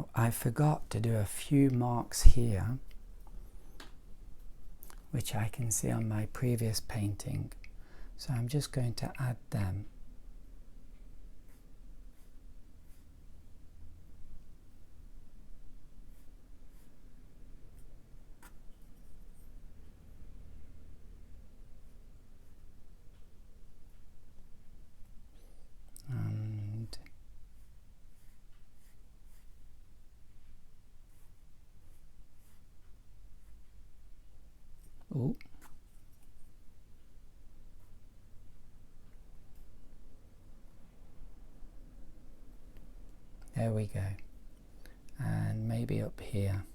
Now I forgot to do a few marks here, which I can see on my previous painting, so I'm just going to add them. And oh, there we go. And maybe up here.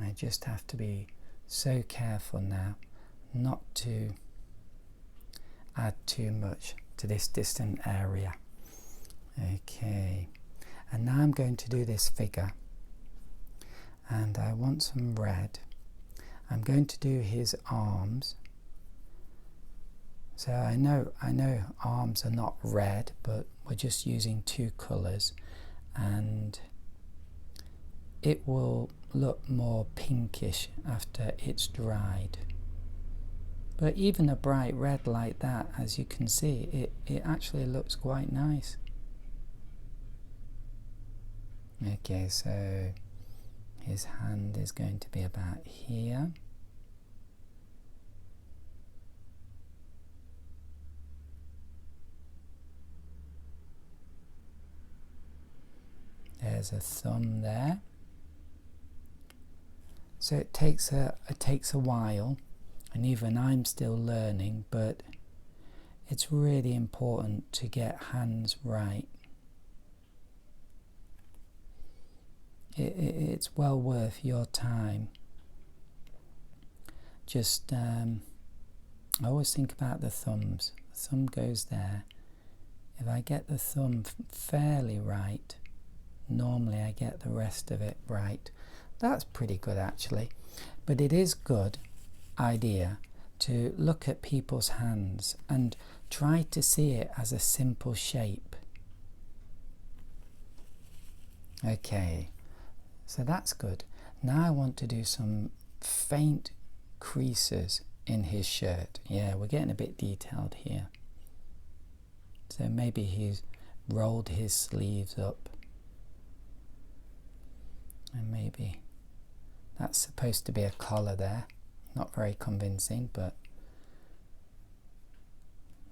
I just have to be so careful now not to add too much to this distant area. Okay, and now I'm going to do this figure, and I want some red. I'm going to do his arms. So I know arms are not red, but we're just using two colours, and it will look more pinkish after it's dried. But even a bright red like that, as you can see, it actually looks quite nice. Okay, so his hand is going to be about here. There's a thumb there. So it takes a while, and even I'm still learning, but it's really important to get hands right. It's well worth your time. Just I always think about the thumbs. The thumb goes there. If I get the thumb fairly right, normally I get the rest of it right. That's pretty good actually, but it is good idea to look at people's hands and try to see it as a simple shape. Okay, so that's good. Now I want to do some faint creases in his shirt. Yeah, we're getting a bit detailed here. So maybe he's rolled his sleeves up, and maybe that's supposed to be a collar there. Not very convincing, but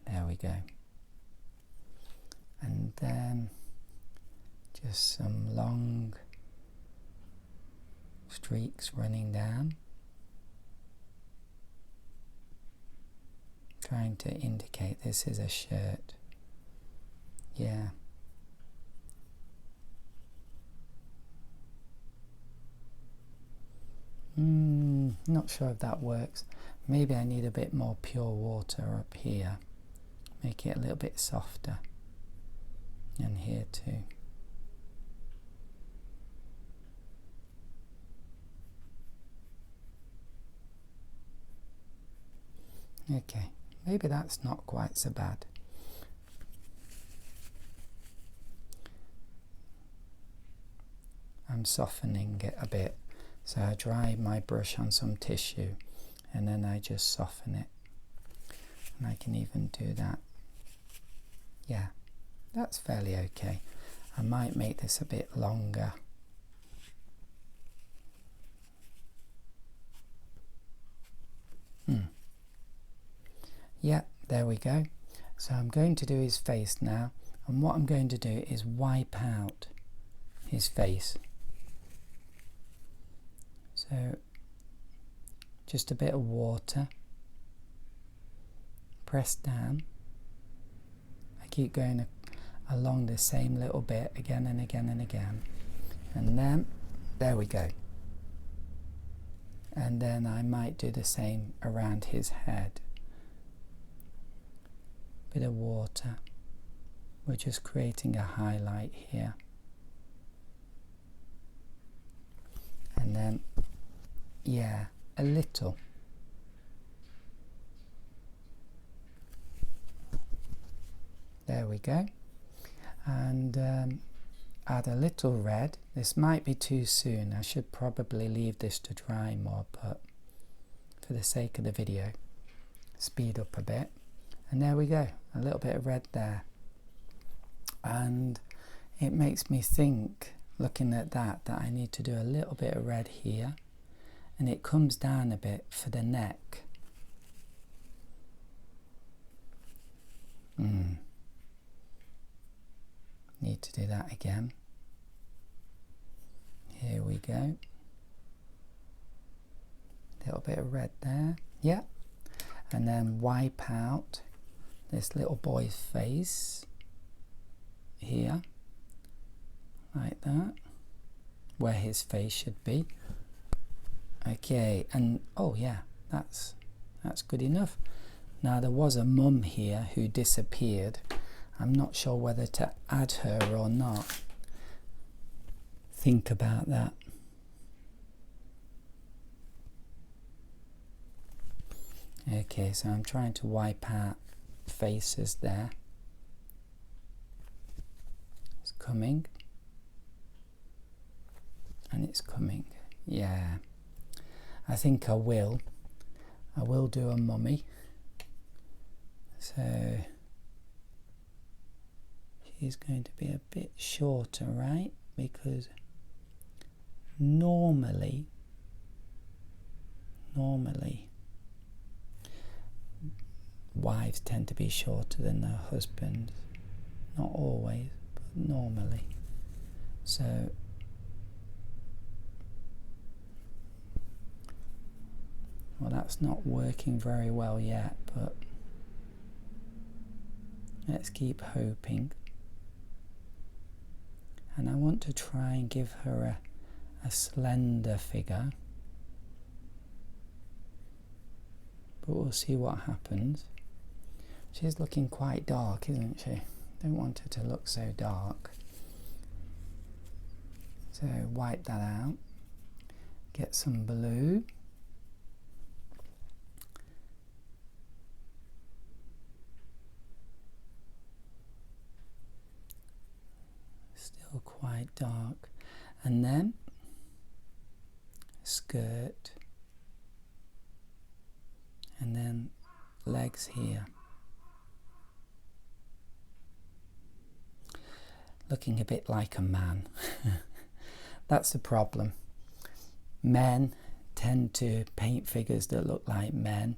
there we go. And then just some long streaks running down, trying to indicate this is a shirt. Yeah. Not sure if that works. Maybe I need a bit more pure water up here. Make it a little bit softer. And here too. Okay, maybe that's not quite so bad. I'm softening it a bit. So I dry my brush on some tissue and then I just soften it. And I can even do that. Yeah, that's fairly okay. I might make this a bit longer. Yeah, there we go. So I'm going to do his face now, and what I'm going to do is wipe out his face. So just a bit of water, press down. I keep going along the same little bit again and again and again, and then there we go. And then I might do the same around his head. Bit of water. We're just creating a highlight here. And then, yeah, a little. There we go. And add a little red. This might be too soon. I should probably leave this to dry more, but for the sake of the video, speed up a bit. And there we go, a little bit of red there. And it makes me think, looking at that I need to do a little bit of red here, and it comes down a bit for the neck. Need to do that again. Here we go. Little bit of red there. Yeah. And then wipe out this little boy's face here, like that, where his face should be. Okay, and oh yeah, that's good enough. Now there was a mum here who disappeared. I'm not sure whether to add her or not. Think about that. Okay, so I'm trying to wipe out faces there. It's coming. And it's coming. Yeah. I think I will do a mummy. So she's going to be a bit shorter, right? Because normally wives tend to be shorter than their husbands. Not always, but normally. So well, that's not working very well yet, but let's keep hoping. And I want to try and give her a slender figure, but we'll see what happens. She's looking quite dark, isn't she? Don't want her to look so dark. So wipe that out, get some blue. Still quite dark. And then skirt, and then legs here. Looking a bit like a man. That's the problem. Men tend to paint figures that look like men,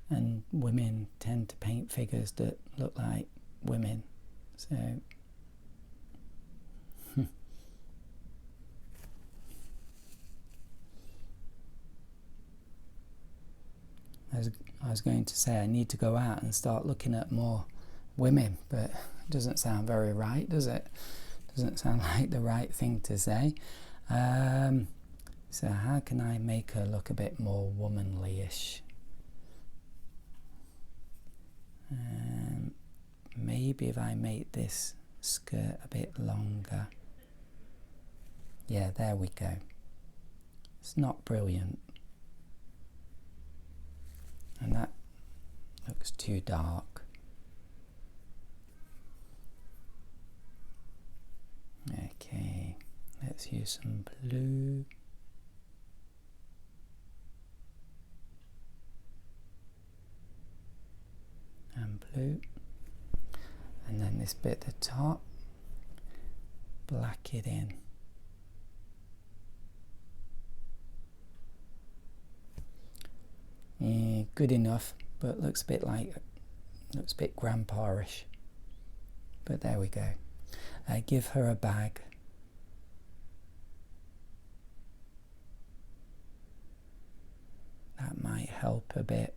and women tend to paint figures that look like women. So I was going to say I need to go out and start looking at more women, but it doesn't sound very right, does it? Doesn't sound like the right thing to say. So how can I make her look a bit more womanly-ish? Maybe if I make this skirt a bit longer. Yeah, there we go. It's not brilliant. And that looks too dark. Okay, let's use some blue. And blue. And then this bit at the top, black it in. Yeah, good enough, but looks a bit grandpa-ish. But there we go. Give her a bag. That might help a bit.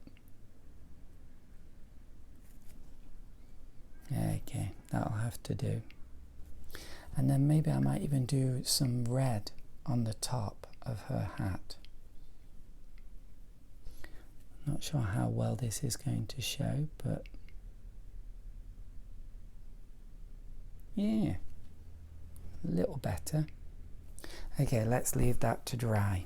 Okay, that'll have to do. And then maybe I might even do some red on the top of her hat. Not sure how well this is going to show, but yeah, a little better. Okay, let's leave that to dry.